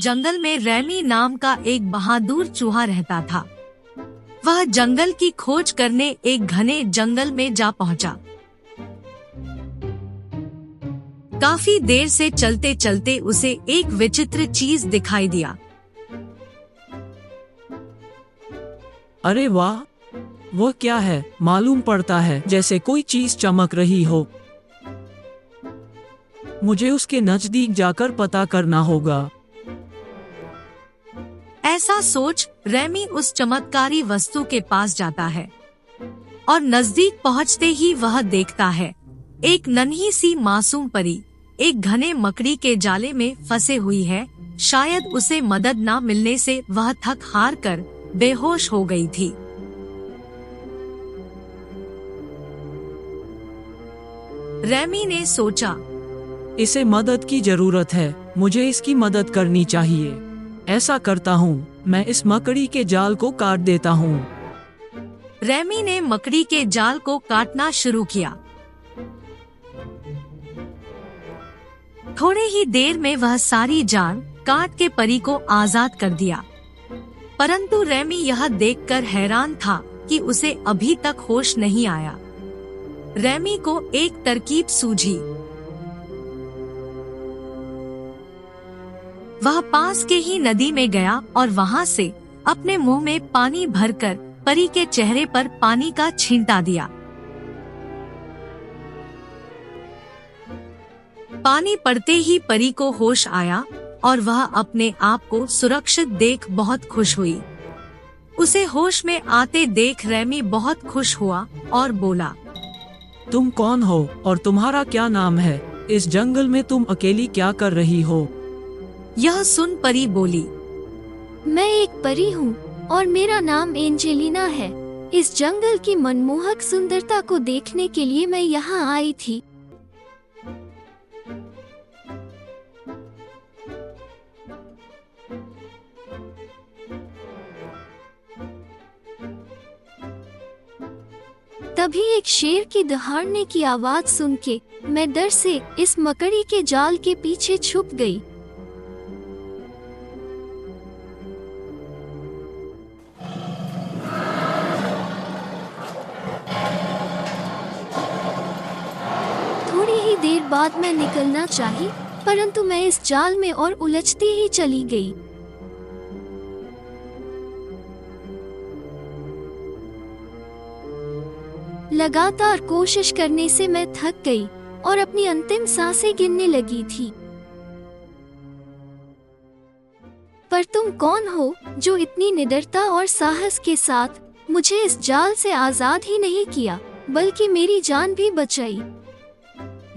जंगल में रैमी नाम का एक बहादुर चूहा रहता था। वह जंगल की खोज करने एक घने जंगल में जा पहुंचा। काफी देर से चलते चलते उसे एक विचित्र चीज दिखाई दिया। अरे वाह, वह क्या है? मालूम पड़ता है जैसे कोई चीज चमक रही हो। मुझे उसके नजदीक जाकर पता करना होगा। ऐसा सोच रैमी उस चमत्कारी वस्तु के पास जाता है और नजदीक पहुंचते ही वह देखता है एक नन्ही सी मासूम परी एक घने मकड़ी के जाले में फंसे हुई है। शायद उसे मदद न मिलने से वह थक हार कर बेहोश हो गई थी। रैमी ने सोचा, इसे मदद की जरूरत है, मुझे इसकी मदद करनी चाहिए। ऐसा करता हूँ, मैं इस मकड़ी के जाल को काट देता हूँ। रैमी ने मकड़ी के जाल को काटना शुरू किया। थोड़े ही देर में वह सारी जान काट के परी को आजाद कर दिया। परंतु रैमी यह देखकर हैरान था कि उसे अभी तक होश नहीं आया। रैमी को एक तरकीब सूझी। वह पास के ही नदी में गया और वहां से अपने मुंह में पानी भरकर परी के चेहरे पर पानी का छींटा दिया। पानी पड़ते ही परी को होश आया और वह अपने आप को सुरक्षित देख बहुत खुश हुई। उसे होश में आते देख रैमी बहुत खुश हुआ और बोला, तुम कौन हो और तुम्हारा क्या नाम है? इस जंगल में तुम अकेली क्या कर रही हो? यह सुन परी बोली, मैं एक परी हूँ और मेरा नाम एंजेलिना है। इस जंगल की मनमोहक सुंदरता को देखने के लिए मैं यहाँ आई थी। तभी एक शेर की दहाड़ने की आवाज सुन के मैं डर से इस मकड़ी के जाल के पीछे छुप गई। थोड़ी ही देर बाद मैं निकलना चाही, परंतु मैं इस जाल में और उलझती ही चली गई। लगातार कोशिश करने से मैं थक गई और अपनी अंतिम सांसें गिनने लगी थी। पर तुम कौन हो जो इतनी निडरता और साहस के साथ मुझे इस जाल से आजाद ही नहीं किया, बल्कि मेरी जान भी बचाई?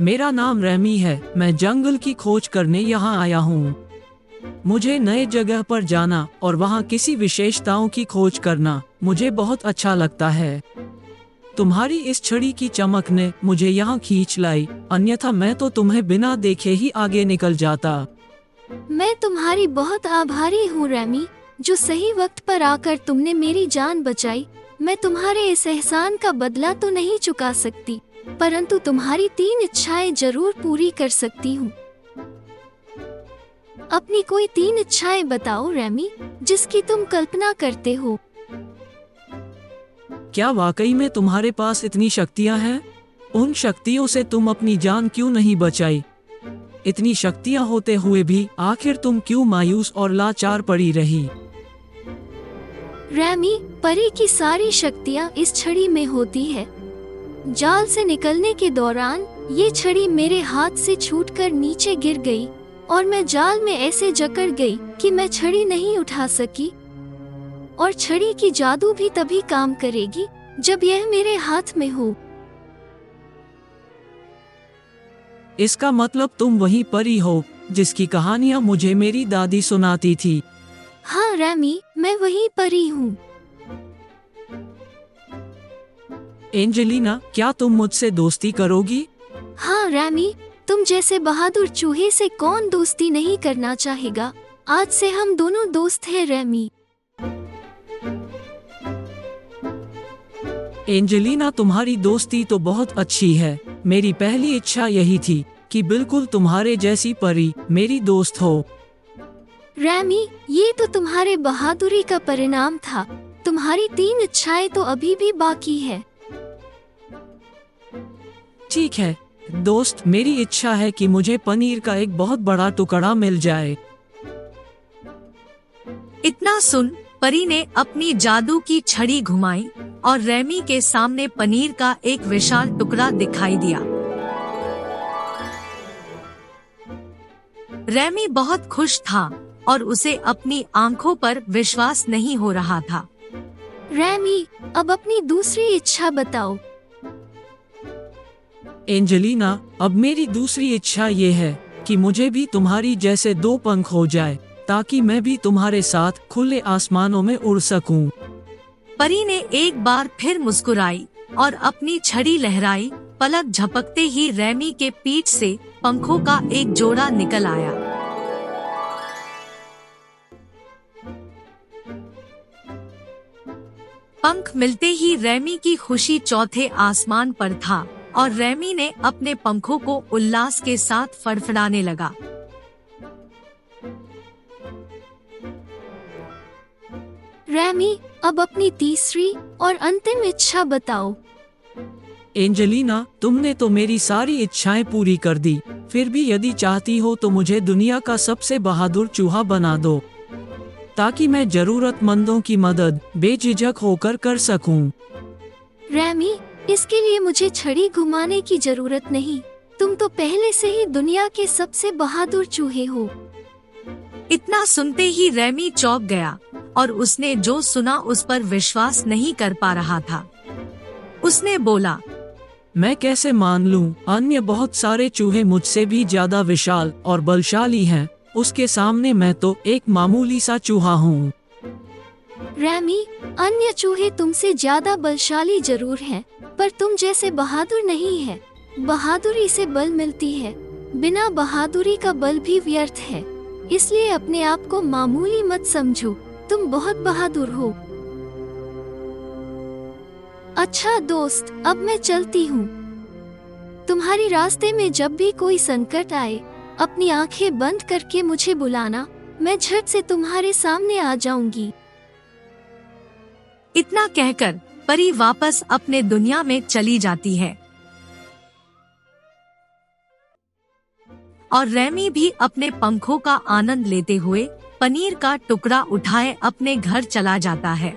मेरा नाम रैमी है, मैं जंगल की खोज करने यहाँ आया हूँ। मुझे नए जगह पर जाना और वहाँ किसी विशेषताओं की खोज करना मुझे बहुत अच्छा लगता है। तुम्हारी इस छड़ी की चमक ने मुझे यहाँ खींच लाई, अन्यथा मैं तो तुम्हें बिना देखे ही आगे निकल जाता। मैं तुम्हारी बहुत आभारी हूँ रैमी, जो सही वक्त पर आकर तुमने मेरी जान बचाई। मैं तुम्हारे इस एहसान का बदला तो नहीं चुका सकती, परंतु तुम्हारी 3 इच्छाएं जरूर पूरी कर सकती हूँ। अपनी कोई 3 इच्छाएं बताओ रैमी, जिसकी तुम कल्पना करते हो। क्या वाकई में तुम्हारे पास इतनी शक्तियां हैं? उन शक्तियों से तुम अपनी जान क्यों नहीं बचाई? इतनी शक्तियां होते हुए भी आखिर तुम क्यों मायूस और लाचार पड़ी रही? रैमी, परी की सारी शक्तियां इस छड़ी में होती है। जाल से निकलने के दौरान ये छड़ी मेरे हाथ से छूटकर नीचे गिर गई और मैं जाल में ऐसे जकड़ गई कि मैं छड़ी नहीं उठा सकी। और छड़ी की जादू भी तभी काम करेगी जब यह मेरे हाथ में हो। इसका मतलब तुम वही परी हो जिसकी कहानियां मुझे मेरी दादी सुनाती थी। हाँ रैमी, मैं वही परी हूँ। एंजेलिना, क्या तुम मुझसे दोस्ती करोगी? हाँ रैमी, तुम जैसे बहादुर चूहे से कौन दोस्ती नहीं करना चाहेगा। आज से हम दोनों दोस्त हैं रैमी। एंजेलिना, तुम्हारी दोस्ती तो बहुत अच्छी है। मेरी पहली इच्छा यही थी कि बिल्कुल तुम्हारे जैसी परी मेरी दोस्त हो। रैमी, ये तो तुम्हारे बहादुरी का परिणाम था। तुम्हारी 3 इच्छाएं तो अभी भी बाकी है। ठीक है दोस्त, मेरी इच्छा है कि मुझे पनीर का एक बहुत बड़ा टुकड़ा मिल जाए। इतना सुन परी ने अपनी जादू की छड़ी घुमाई और रैमी के सामने पनीर का एक विशाल टुकड़ा दिखाई दिया। रैमी बहुत खुश था और उसे अपनी आंखों पर विश्वास नहीं हो रहा था। रैमी, अब अपनी दूसरी इच्छा बताओ। एंजेलिना, अब मेरी दूसरी इच्छा ये है कि मुझे भी तुम्हारी जैसे 2 पंख हो जाए, ताकि मैं भी तुम्हारे साथ खुले आसमानों में उड़ सकूं। परी ने एक बार फिर मुस्कुराई और अपनी छड़ी लहराई। पलक झपकते ही रैमी के पीठ से पंखों का एक जोड़ा निकल आया। पंख मिलते ही रैमी की खुशी चौथे आसमान पर था और रैमी ने अपने पंखों को उल्लास के साथ फड़फड़ाने लगा। रैमी, अब अपनी तीसरी और अंतिम इच्छा बताओ। एंजेलिना, तुमने तो मेरी सारी इच्छाएं पूरी कर दी। फिर भी यदि चाहती हो तो मुझे दुनिया का सबसे बहादुर चूहा बना दो, ताकि मैं जरूरतमंदों की मदद बेझिझक होकर कर सकूं। रैमी, इसके लिए मुझे छड़ी घुमाने की जरूरत नहीं। तुम तो पहले से ही दुनिया के सबसे बहादुर चूहे हो। इतना सुनते ही रैमी चौंक गया और उसने जो सुना उस पर विश्वास नहीं कर पा रहा था। उसने बोला, मैं कैसे मान लूं? अन्य बहुत सारे चूहे मुझसे भी ज्यादा विशाल और बलशाली हैं। उसके सामने मैं तो एक मामूली सा चूहा हूँ। रैमी, अन्य चूहे तुमसे ज्यादा बलशाली जरूर हैं, पर तुम जैसे बहादुर नहीं है। बहादुरी से बल मिलती है, बिना बहादुरी का बल भी व्यर्थ है। इसलिए अपने आप को मामूली मत समझो, तुम बहुत बहादुर हो। अच्छा दोस्त, अब मैं चलती हूँ। तुम्हारी रास्ते में जब भी कोई संकट आए, अपनी आंखें बंद करके मुझे बुलाना। मैं झट से तुम्हारे सामने आ जाऊंगी। इतना कहकर परी वापस अपने दुनिया में चली जाती है और रैमी भी अपने पंखों का आनंद लेते हुए पनीर का टुकड़ा उठाए अपने घर चला जाता है।